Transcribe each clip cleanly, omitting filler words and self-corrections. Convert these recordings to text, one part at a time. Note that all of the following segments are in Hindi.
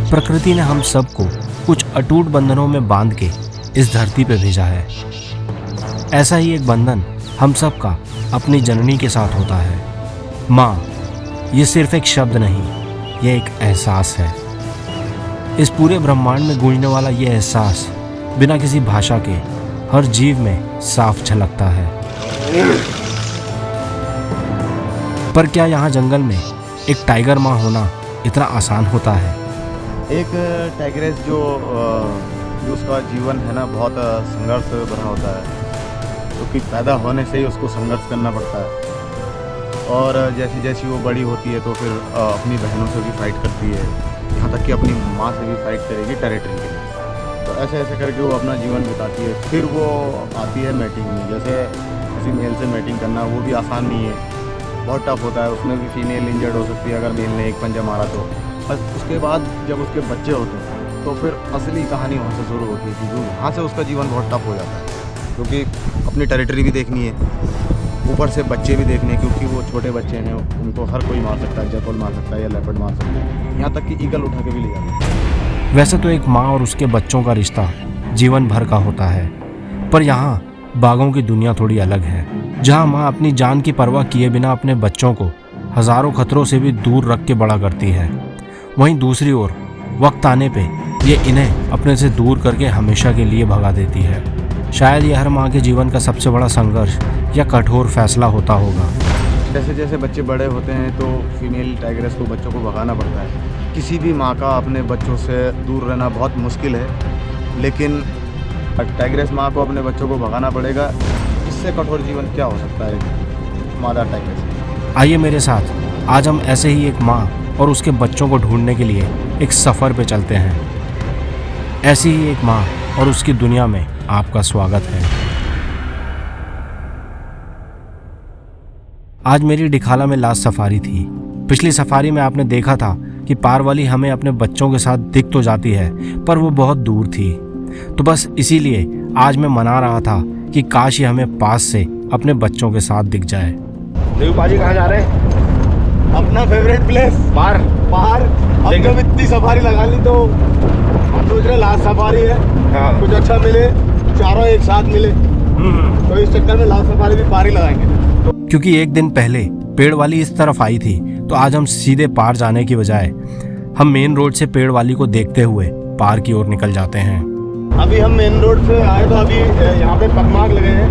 प्रकृति ने हम सबको कुछ अटूट बंधनों में बांध के इस धरती पे भेजा है। ऐसा ही एक बंधन हम सबका अपनी जननी के साथ होता है। माँ, ये सिर्फ एक शब्द नहीं, ये एक एहसास है। इस पूरे ब्रह्मांड में गूंजने वाला ये एहसास बिना किसी भाषा के हर जीव में साफ झलकता है। पर क्या यहाँ जंगल में एक टाइगर माँ होना इतना आसान होता है? एक टाइग्रेस जो उसका जीवन है ना, बहुत संघर्ष भरा होता है, क्योंकि पैदा होने से ही उसको संघर्ष करना पड़ता है। और जैसी जैसी वो बड़ी होती है तो फिर अपनी बहनों से भी फाइट करती है, यहाँ तक कि अपनी माँ से भी फाइट करेगी टेरिटरी के लिए। तो ऐसे ऐसे करके वो अपना जीवन बिताती है। फिर वो आती है मैटिंग में। जैसे किसी मेल से मैटिंग करना वो भी आसान नहीं है, बहुत टफ होता है। उसमें भी फीमेल इंजर्ड हो सकती है अगर मेल ने एक पंजा मारा तो। बस उसके बाद जब उसके बच्चे होते हैं तो फिर असली कहानी वहाँ से शुरू होती है, क्योंकि वहाँ से उसका जीवन बहुत टफ हो जाता है, क्योंकि अपनी टेरिटरी भी देखनी है, ऊपर से बच्चे भी देखने हैं, क्योंकि वो छोटे बच्चे हैं, उनको हर कोई मार सकता है, जैकल मार सकता है या लेपर्ड मार सकता है, यहाँ तक कि ईगल उठा के भी ले जाता है। वैसे तो एक माँ और उसके बच्चों का रिश्ता जीवन भर का होता है, पर यहाँ बाघों की दुनिया थोड़ी अलग है, जहाँ माँ अपनी जान की परवाह किए बिना अपने बच्चों को हजारों खतरों से भी दूर रख के बड़ा करती है। वहीं दूसरी ओर वक्त आने पे ये इन्हें अपने से दूर करके हमेशा के लिए भगा देती है। शायद ये हर माँ के जीवन का सबसे बड़ा संघर्ष या कठोर फैसला होता होगा। जैसे जैसे बच्चे बड़े होते हैं तो फीमेल टाइग्रेस को बच्चों को भगाना पड़ता है। किसी भी माँ का अपने बच्चों से दूर रहना बहुत मुश्किल है, लेकिन टाइग्रेस माँ को अपने बच्चों को भगाना पड़ेगा। इससे कठोर जीवन क्या हो सकता है मादा टाइग्रेस? आइए मेरे साथ आज हम ऐसे ही एक माँ और उसके बच्चों को ढूंढने के लिए एक सफ़र पे चलते हैं। ऐसी ही एक माँ और उसकी दुनिया में आपका स्वागत है। आज मेरी डिखाला में लास्ट सफारी थी। पिछली सफारी में आपने देखा था कि पारवाली हमें अपने बच्चों के साथ दिख तो जाती है, पर वो बहुत दूर थी। तो बस इसीलिए आज मैं मना रहा था कि काश ये हमें पास से अपने बच्चों के साथ दिख जाए। देव पाजी कहाँ जा रहे हैं? अपना फेवरेट प्लेस बाहर। अब जब इतनी सफारी लगा ली तो हम सोच रहे लास्ट सफारी है, हाँ। कुछ अच्छा मिले, चारों एक साथ मिले, तो इस चक्कर में लास्ट सफारी भी पार ही लगाएंगे। क्योंकि एक दिन पहले पेड़ वाली इस तरफ आई थी, तो आज हम सीधे पार जाने की बजाय हम मेन रोड से पेड़ वाली को देखते हुए पार की ओर निकल जाते हैं। अभी हम मेन रोड से आए तो अभी यहाँ पे पगमार्क लगे हैं,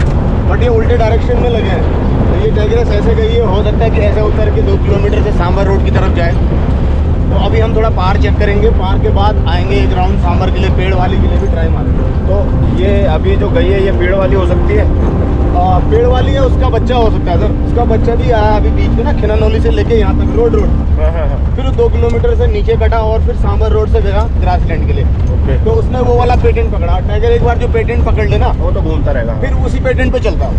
बट ये उल्टे डायरेक्शन में लगे हैं। तो ये टाइग्रेस ऐसे गई है, हो सकता है कि ऐसे उतर के 2 किलोमीटर से सांबर रोड की तरफ जाए। तो अभी हम थोड़ा पार चेक करेंगे, पार के बाद आएंगे एक राउंड सांबर के लिए, पेड़ वाली के लिए भी ट्राई मारेंगे। तो ये अभी जो गई है ये पेड़ वाली हो सकती है, पेड़ वाली है, उसका बच्चा हो सकता है सर। उसका बच्चा भी आया अभी बीच में ना, खिनानौली से लेके यहाँ तक रोड फिर 2 किलोमीटर से नीचे कटा और फिर सांबर रोड से गया ग्रासलैंड के लिए। तो उसने वो वाला पेटेंट पकड़ा। टाइगर एक बार जो पेटेंट पकड़ लेना वो तो घूमता रहेगा, फिर उसी पेटेंट पे चलता है।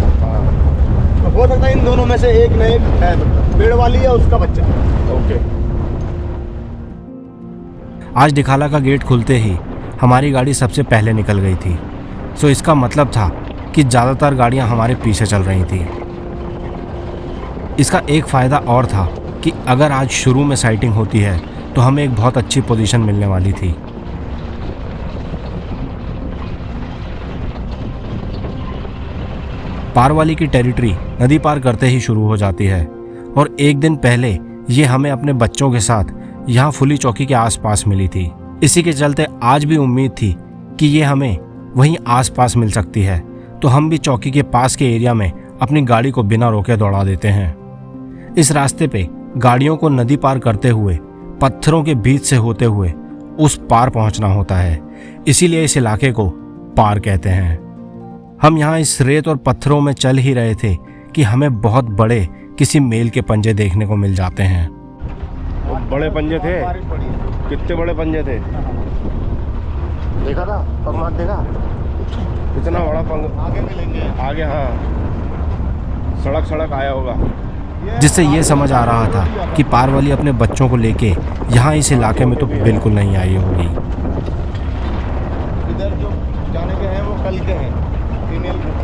तो हो सकता है इन दोनों में से एक न एक है, पेड़ वाली या उसका बच्चा। ओके। आज डिखाला का गेट खुलते ही हमारी गाड़ी सबसे पहले निकल गई थी, सो इसका मतलब था कि ज़्यादातर गाड़ियां हमारे पीछे चल रही थी। इसका एक फ़ायदा और था कि अगर आज शुरू में साइटिंग होती है तो हमें एक बहुत अच्छी पोजीशन मिलने वाली थी। पारवाली की टेरिटरी नदी पार करते ही शुरू हो जाती है, और एक दिन पहले ये हमें अपने बच्चों के साथ यहाँ फुली चौकी के आसपास मिली थी। इसी के चलते आज भी उम्मीद थी कि ये हमें वहीं आसपास मिल सकती है, तो हम भी चौकी के पास के एरिया में अपनी गाड़ी को बिना रोके दौड़ा देते हैं। इस रास्ते पे गाड़ियों को नदी पार करते हुए पत्थरों के बीच से होते हुए उस पार पहुंचना होता है, इसीलिए इस इलाके को पार कहते हैं। हम यहाँ इस रेत और पत्थरों में चल ही रहे थे कि हमें बहुत बड़े किसी मेल के पंजे देखने को मिल जाते हैं। वो बड़े पंजे थे? कितने बड़े पंजे थे? देखा था पगमार्क, देखा इतना बड़ा पंग आगे मिलेंगे आगे। हाँ, सड़क आया होगा, जिससे ये समझ आ रहा था कि पारवाली अपने बच्चों को लेके यहाँ इस इलाके में तो बिल्कुल नहीं आई होगी। इधर जो जाने के हैं वो कल के हैं, फीमेल के।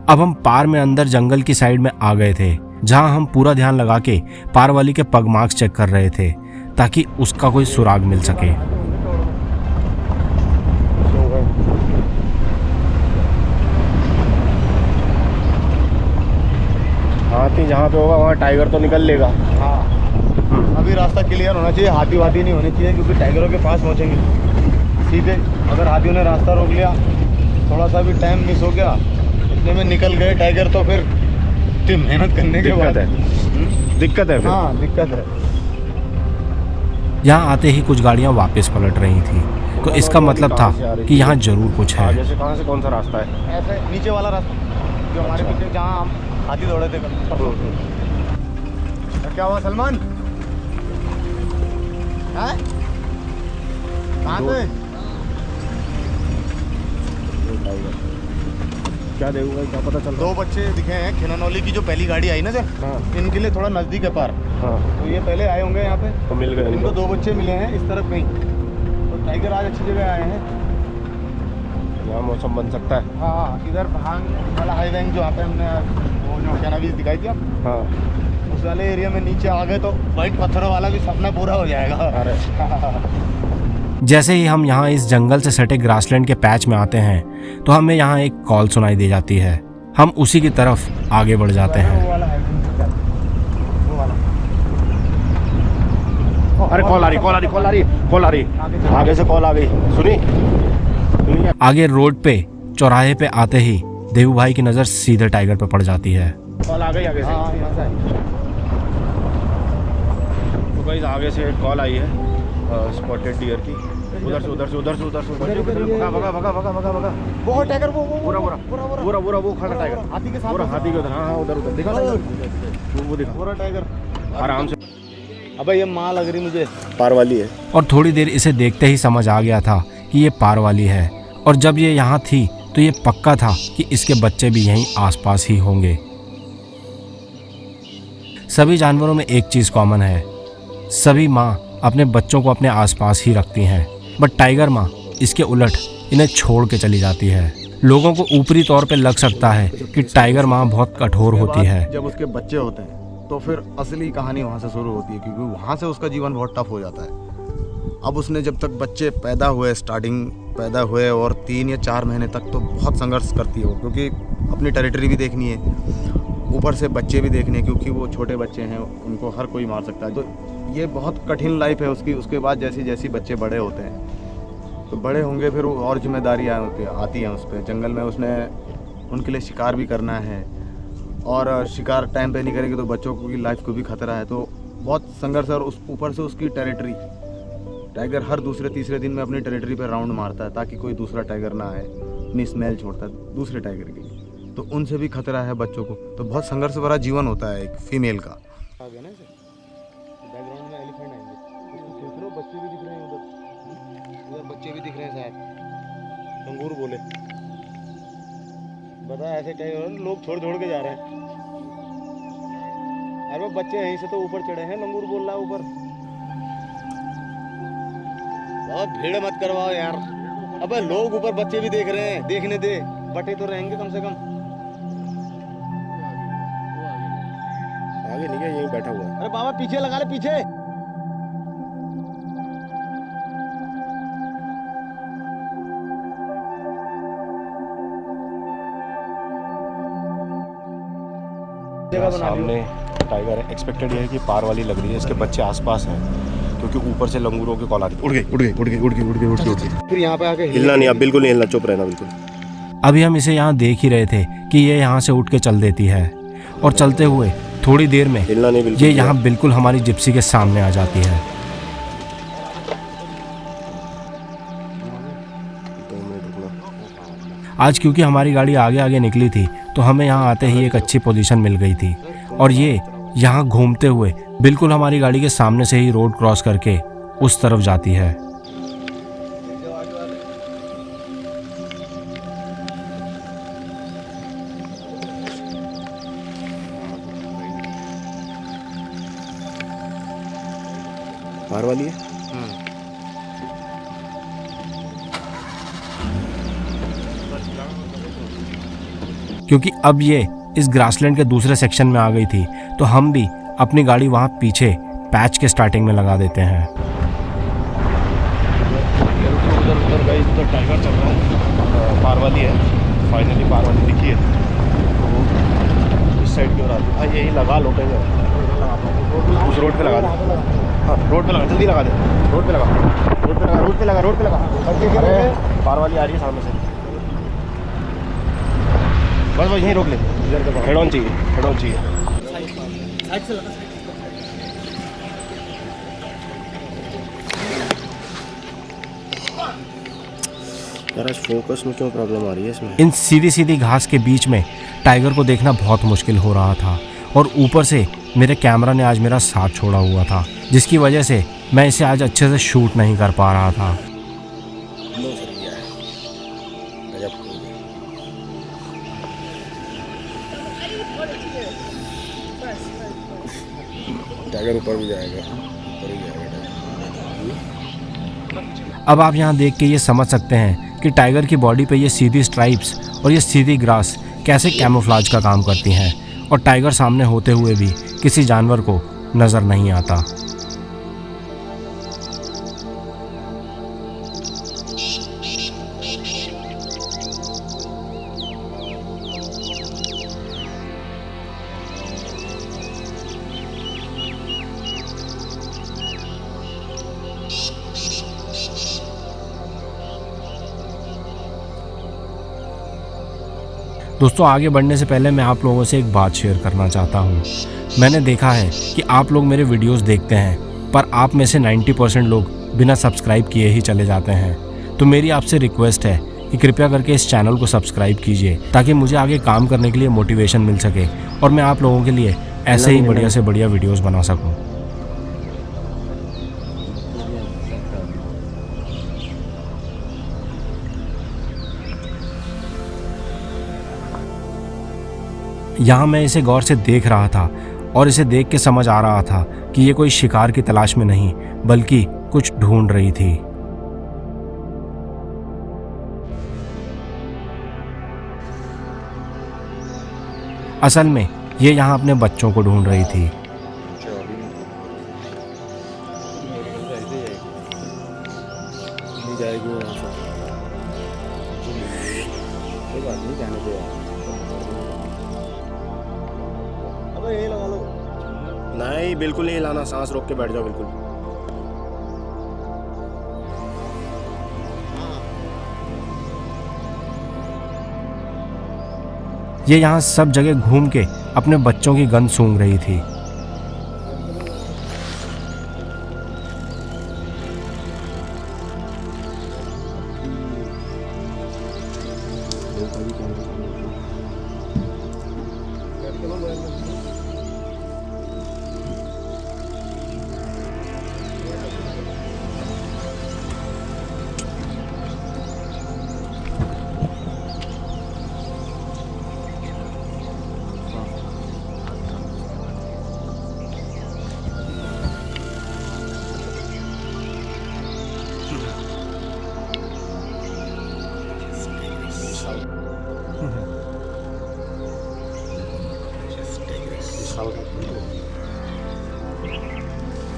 अब हम पार में अंदर जंगल की साइड में आ गए थे, जहां हम पूरा ध्यान लगा के पार वाली के पग मार्क्स चेक कर रहे थे ताकि उसका कोई सुराग मिल सके। हाथी जहाँ पे होगा वहाँ टाइगर तो निकल लेगा। हाँ, अभी रास्ता क्लियर होना चाहिए, हाथी वाथी नहीं होने चाहिए, क्योंकि टाइगरों के पास पहुँचेंगे सीधे। अगर हाथियों ने रास्ता रोक लिया, थोड़ा सा भी टाइम मिस हो गया, इतने में निकल गए टाइगर, तो फिर इतनी मेहनत करने के बाद दिक्कत है फिर। हाँ, दिक्कत है। यहाँ आते ही कुछ गाड़ियाँ वापस पलट रही थी, तो इसका मतलब था कि यहाँ जरूर कुछ है। आगे से कहाँ से कौन सा रास्ता है? ऐसे नीचे वाला रास्ता जो हमारे पीछे जहाँ हम हाथी दौड़े थे कल। क्या हुआ सलमान? हैं? कहाँ पे? क्या देखूंगा, क्या पता चल रहा? 2 बच्चे दिखे हैं खिननौली की, जो पहली गाड़ी आई ना सर, हाँ इनके लिए थोड़ा नज़दीक है पार। हाँ, तो ये पहले आए होंगे यहाँ पे, तो मिल गए इनको 2 बच्चे मिले हैं इस तरफ कहीं। तो टाइगर आज अच्छी जगह आए हैं। यहाँ मौसम बन सकता है। हाँ, इधर भांग वाला हाई बैंक जो यहाँ पे हमने वो जो क्या नाम दिखाई थी, हाँ, उस वाले एरिया में नीचे आ गए तो वाइट पत्थरों वाला भी सपना पूरा हो जाएगा। अरे जैसे ही हम यहाँ इस जंगल से सटे ग्रासलैंड के पैच में आते हैं तो हमें यहाँ एक कॉल सुनाई दी जाती है। हम उसी की तरफ आगे बढ़ जाते हैं। वो वाला वो वाला। अरे कॉल आ रही। आगे से कॉल आ गई। सुनी? आगे रोड पे चौराहे पे आते ही देवू भाई की नज़र सीधे टाइगर पे पड़ जाती है। कॉल आ गई आगे से। हाँ, यहाँ से आई। तो गाइस आगे से एक कॉल आई है स्पॉटेड डियर की। उधर से भगा। वो टाइगर वो पूरा वो खड़ा टाइगर, हाथी के साथ, पूरा हाथी के उधर। हाँ उधर दिखा वो दिखा पूरा टाइगर आराम से। अबे ये माँ लग रही मुझे, पार वाली है। और थोड़ी देर इसे देखते ही समझ आ गया था कि ये पार वाली है, और जब ये यहाँ थी तो ये पक्का था कि इसके बच्चे भी यहीं आसपास ही होंगे। सभी जानवरों में एक चीज़ कॉमन है, सभी माँ अपने बच्चों को अपने आसपास ही रखती हैं, बट टाइगर माँ इसके उलट इन्हें छोड़ के चली जाती है। लोगों को ऊपरी तौर पे लग सकता है कि टाइगर माँ बहुत कठोर होती है। जब उसके बच्चे होते हैं तो फिर असली कहानी वहाँ से शुरू होती है, क्योंकि वहाँ से उसका जीवन बहुत टफ हो जाता है। अब उसने जब तक बच्चे पैदा हुए और 3 या 4 महीने तक तो बहुत संघर्ष करती है वो, क्योंकि अपनी टेरिटरी भी देखनी है, ऊपर से बच्चे भी देखने हैं, क्योंकि वो छोटे बच्चे हैं, उनको हर कोई मार सकता है। तो ये बहुत कठिन लाइफ है उसकी। उसके बाद जैसी जैसी बच्चे बड़े होते हैं तो बड़े होंगे, फिर और जिम्मेदारियाँ आती हैं उस पर। जंगल में उसने उनके लिए शिकार भी करना है, और शिकार टाइम पे नहीं करेंगे तो बच्चों की लाइफ को भी खतरा है। तो बहुत संघर्ष है। और उस ऊपर से उसकी टेरिटरी, टाइगर हर दूसरे तीसरे दिन में अपनी टेरिटरी पे राउंड मारता है ताकि कोई दूसरा टाइगर ना आए, अपनी स्मेल छोड़ता है दूसरे टाइगर के लिए, तो उनसे भी खतरा है बच्चों को। तो बहुत संघर्ष भरा जीवन होता है एक फीमेल का। आ गया ना इसे बैकग्राउंड में एलिफेंट आएंगे, देख रहे हो बच्चे भी दिख रहे हैं उधर बच्चे भी दिख रहे हैं शायद। लंगूर बोले, बता ऐसे टाइगर लोग छोड़ के जा रहे हैं। अरे बच्चे यहीं से तो ऊपर चढ़े हैं, लंगूर बोल रहा है ऊपर। बहुत भीड़ मत करवाओ यार। अबे लोग ऊपर बच्चे भी देख रहे हैं, देखने दे, बटे तो रहेंगे कम से कम। आगे नहीं गया, यहीं बैठा हुआ है। अरे बाबा पीछे लगा ले, पीछे। सामने टाइगर है। एक्सपेक्टेड ये है कि पार वाली लग रही है, इसके बच्चे आसपास हैं, क्योंकि ऊपर से लंगूरों की कॉल आ रही है। उड़ गई। फिर यहाँ पे आके हिलना नहीं, अब बिल्कुल नहीं हिलना, चुप रहना बिल्कुल। अभी हम इसे यहाँ देख ही रहे थे कि ये यहाँ से उठ के चल देती है, और चलते हुए थोड़ी देर में हिलना नहीं बिल्कुल। ये यहाँ बिल्कुल हमारी जिप्सी के सामने आ जाती है। 2 मिनट रुकना। आज क्योंकि हमारी गाड़ी आगे आगे निकली थी तो हमें यहाँ आते ही एक अच्छी पोजीशन मिल गई थी, और ये यहाँ घूमते हुए बिल्कुल हमारी गाड़ी के सामने से ही रोड क्रॉस करके उस तरफ जाती है। पार वाली है। क्योंकि अब ये इस ग्रासलैंड के दूसरे सेक्शन में आ गई थी, तो हम भी अपनी गाड़ी वहाँ पीछे पैच के स्टार्टिंग में लगा देते हैं। उधर गाइस उधर टाइगर चल रहा है, पार वाली है, फाइनली पार वाली दिखी है। तो इस साइड की ओर आती है, यही लगा लो कहीं उस रोड पे लगा दे। हाँ रोड पे लगा, जल्दी लगा दे, रोड पे लगा, रोड पे लगा, रोड पे लगा, रोड पे लगा। अरे पार वाली आ रही है सामने से, बस बस यहीं रोक ले, हेड ऑन चाहिए, हेड ऑन चाहिए। यार आज फोकस में क्यों प्रॉब्लम आ रही है इसमें? इन सीधी सीधी घास के बीच में टाइगर को देखना बहुत मुश्किल हो रहा था, और ऊपर से मेरे कैमरा ने आज मेरा साथ छोड़ा हुआ था, जिसकी वजह से मैं इसे आज अच्छे से शूट नहीं कर पा रहा था। टाइगर ऊपर भी जाएगा, अब आप यहाँ देख के ये समझ सकते हैं कि टाइगर की बॉडी पे ये सीधी स्ट्राइप्स और ये सीधी ग्रास कैसे कैमोफ्लाज का काम करती हैं, और टाइगर सामने होते हुए भी किसी जानवर को नज़र नहीं आता। दोस्तों आगे बढ़ने से पहले मैं आप लोगों से एक बात शेयर करना चाहता हूँ। मैंने देखा है कि आप लोग मेरे वीडियोस देखते हैं, पर आप में से 90% लोग बिना सब्सक्राइब किए ही चले जाते हैं। तो मेरी आपसे रिक्वेस्ट है कि कृपया करके इस चैनल को सब्सक्राइब कीजिए, ताकि मुझे आगे काम करने के लिए मोटिवेशन मिल सके और मैं आप लोगों के लिए ऐसे ही बढ़िया से बढ़िया वीडियोज़ बना सकूँ। यहाँ मैं इसे गौर से देख रहा था, और इसे देख के समझ आ रहा था कि ये कोई शिकार की तलाश में नहीं, बल्कि कुछ ढूंढ रही थी। असल में ये यहाँ अपने बच्चों को ढूंढ रही थी। नहीं बिल्कुल नहीं हिलाना, सांस रोक के बैठ जाओ बिल्कुल। ये यहाँ सब जगह घूम के अपने बच्चों की गंध सूंघ रही थी।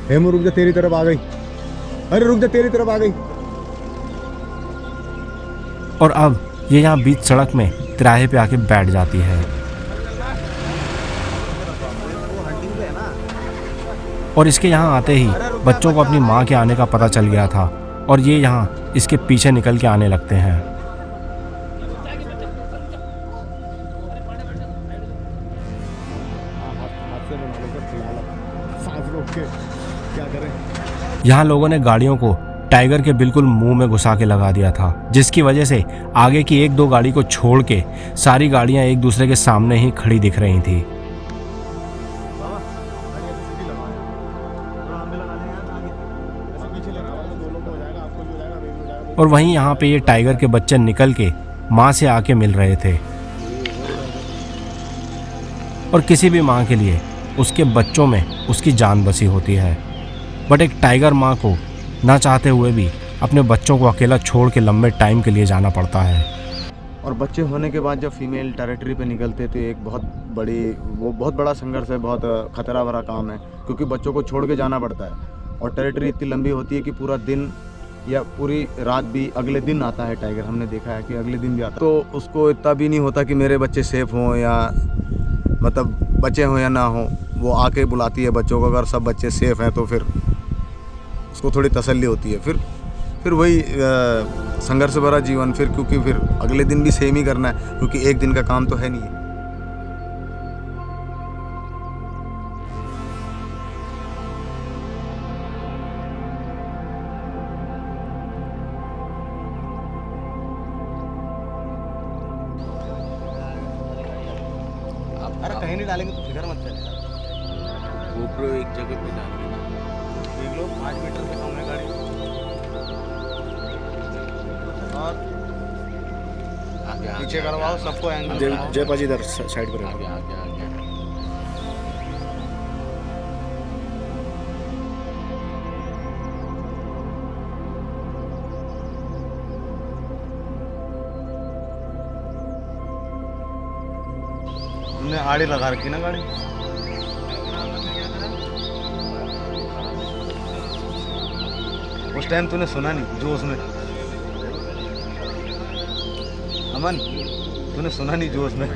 हेमू रुक जा, तेरी तरफ आ गई। अरे रुक जा, तेरी तरफ आ गई। और अब ये यहाँ बीच सड़क में तिराहे पे आके बैठ जाती है, और इसके यहाँ आते ही बच्चों को अपनी माँ के आने का पता चल गया था, और ये यहाँ इसके पीछे निकल के आने लगते हैं। यहाँ लोगों ने गाड़ियों को टाइगर के बिल्कुल मुंह में घुसा के लगा दिया था, जिसकी वजह से आगे की एक दो गाड़ी को छोड़ के सारी गाड़ियां एक दूसरे के सामने ही खड़ी दिख रही थी। और वहीं यहाँ पे ये टाइगर के बच्चे निकल के माँ से आके मिल रहे थे, और किसी भी माँ के लिए उसके बच्चों में उसकी जान बसी होती है, बट एक टाइगर माँ को ना चाहते हुए भी अपने बच्चों को अकेला छोड़ के लंबे टाइम के लिए जाना पड़ता है। और बच्चे होने के बाद जब फीमेल टेरिटरी पे निकलते तो एक बहुत बड़ा संघर्ष है, बहुत खतरा भरा काम है, क्योंकि बच्चों को छोड़ के जाना पड़ता है। और टेरिटरी इतनी लंबी होती है कि पूरा दिन या पूरी रात भी अगले दिन आता है टाइगर। हमने देखा है कि अगले दिन भी आता है। तो उसको इतना भी नहीं होता कि मेरे बच्चे सेफ हों या मतलब बच्चे हों या ना हों, वो आके बुलाती है बच्चों को। अगर सब बच्चे सेफ हैं तो फिर उसको थोड़ी तसल्ली होती है। फिर वही संघर्ष भरा जीवन, फिर क्योंकि फिर अगले दिन भी सेम ही करना है, क्योंकि एक दिन का काम तो है नहीं। अरे कहीं नहीं डालेंगे तो फिक्र मत करें। गोप्रो एक जगह पे डाल देना। देख लो 5 मीटर से कम है गाड़ी। और आगे पीछे करवाओ सबको एंगल। जय पाजी इधर साइड पर आगे आगे आगे हमने आड़ी लगा रखी ना गाड़ी। उस टाइम तूने सुना नहीं जोश में, अमन तूने सुना नहीं जोश में।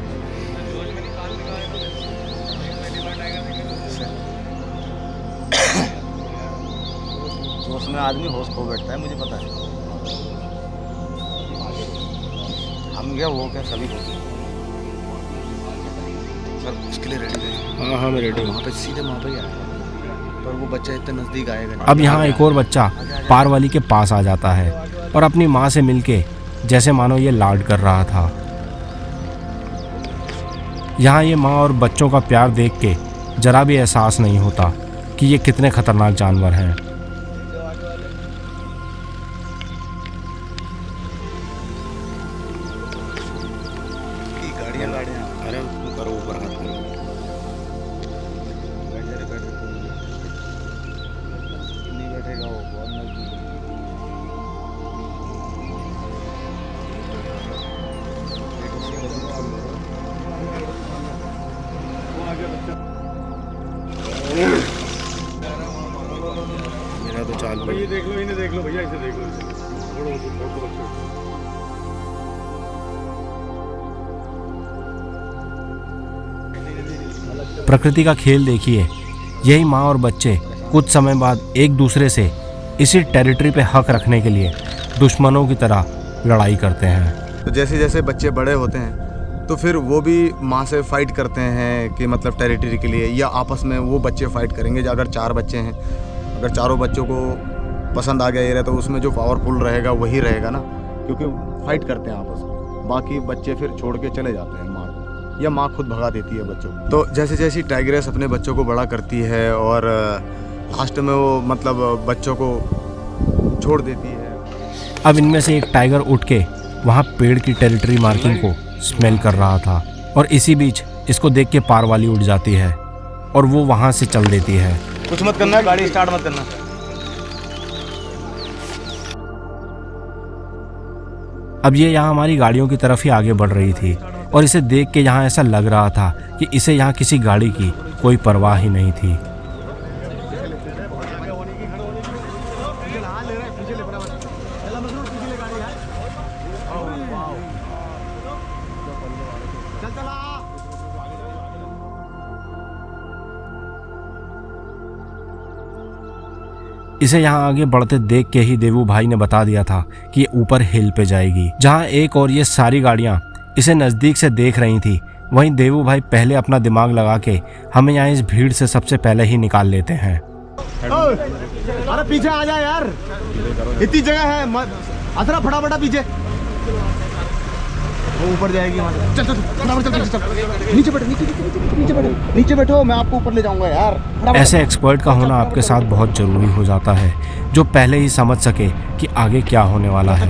जोश में आदमी होश खो बैठता है, मुझे पता है। हम क्या वो क्या सभी को सर उसके लिए रेडी है। हाँ मैं रेडी हूँ। वहाँ पे सीधे वहाँ पे ही आएगा, पर वो बच्चा इतना नज़दीक आएगा नहीं। अब यहाँ एक और बच्चा पारवाली के पास आ जाता है और अपनी माँ से मिलके जैसे मानो ये लाड कर रहा था। यहाँ ये माँ और बच्चों का प्यार देख के जरा भी एहसास नहीं होता कि ये कितने खतरनाक जानवर हैं। गाड़ियाँ अरे तुम करो ऊपर हाथ करो। नहीं बैठेगा वो, बहुत नज़दीक है। मेरा तो चाल ये देख लो, इन्हें देख लो भैया, इसे देख लो, इसे। प्रकृति का खेल देखिए, यही माँ और बच्चे कुछ समय बाद एक दूसरे से इसी टेरिटरी पे हक रखने के लिए दुश्मनों की तरह लड़ाई करते हैं। तो जैसे जैसे बच्चे बड़े होते हैं तो फिर वो भी माँ से फाइट करते हैं कि मतलब टेरिटरी के लिए, या आपस में वो बच्चे फाइट करेंगे। अगर 4 बच्चे हैं, अगर चारों बच्चों को पसंद आ गया एरिया तो उसमें जो पावरफुल रहेगा वही रहेगा ना, क्योंकि फाइट करते हैं आपस में। बाकी बच्चे फिर छोड़ के चले जाते हैं माँ को, या माँ खुद भगा देती है बच्चों को। तो जैसे जैसे टाइग्रेस अपने बच्चों को बड़ा करती है और लास्ट में वो मतलब बच्चों को छोड़ देती है। अब इनमें से एक टाइगर उठ के वहाँ पेड़ की टेरिटरी मार्किंग को स्मेल कर रहा था और इसी बीच इसको देख के पारवाली उठ जाती है और वो वहाँ से चल देती है। कुछ मत करना, गाड़ी स्टार्ट मत करना। अब ये यहाँ हमारी गाड़ियों की तरफ ही आगे बढ़ रही थी और इसे देख के यहाँ ऐसा लग रहा था कि इसे यहाँ किसी गाड़ी की कोई परवाह ही नहीं थी। इसे यहाँ आगे बढ़ते देख के ही देवू भाई ने बता दिया था कि ये ऊपर हिल पे जाएगी, जहाँ एक और ये सारी गाड़ियाँ इसे नज़दीक से देख रही थी। वहीं देवू भाई पहले अपना दिमाग लगा के हमें यहाँ इस भीड़ से सबसे पहले ही निकाल लेते हैं। अरे पीछे आ जा यार, इतनी जगह है, अतरा फटाफटा पीछे। वो ऊपर जाएगी वहाँ से। चल फटाफट चल, नीचे बैठो, नीचे बैठो, मैं आपको ऊपर ले जाऊंगा यार। ऐसे एक्सपर्ट का होना आपके साथ बहुत ज़रूरी हो जाता है, जो पहले ही समझ सके कि आगे क्या होने वाला है।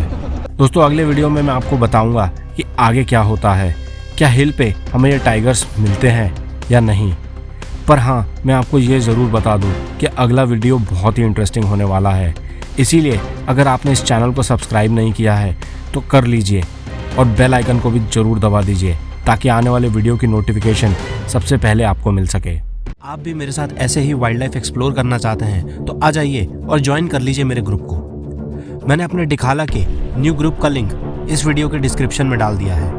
दोस्तों अगले वीडियो में मैं आपको बताऊंगा कि आगे क्या होता है, क्या हिल पे हमें ये टाइगर्स मिलते हैं या नहीं। पर हाँ, मैं आपको ये ज़रूर बता दूं कि अगला वीडियो बहुत ही इंटरेस्टिंग होने वाला है। इसीलिए अगर आपने इस चैनल को सब्सक्राइब नहीं किया है तो कर लीजिए और बेल आइकन को भी जरूर दबा दीजिए ताकि आने वाले वीडियो की नोटिफिकेशन सबसे पहले आपको मिल सके। आप भी मेरे साथ ऐसे ही वाइल्ड लाइफ एक्सप्लोर करना चाहते हैं तो आ जाइए और ज्वाइन कर लीजिए मेरे ग्रुप को। मैंने अपने डिखाला के न्यू ग्रुप का लिंक इस वीडियो के डिस्क्रिप्शन में डाल दिया है।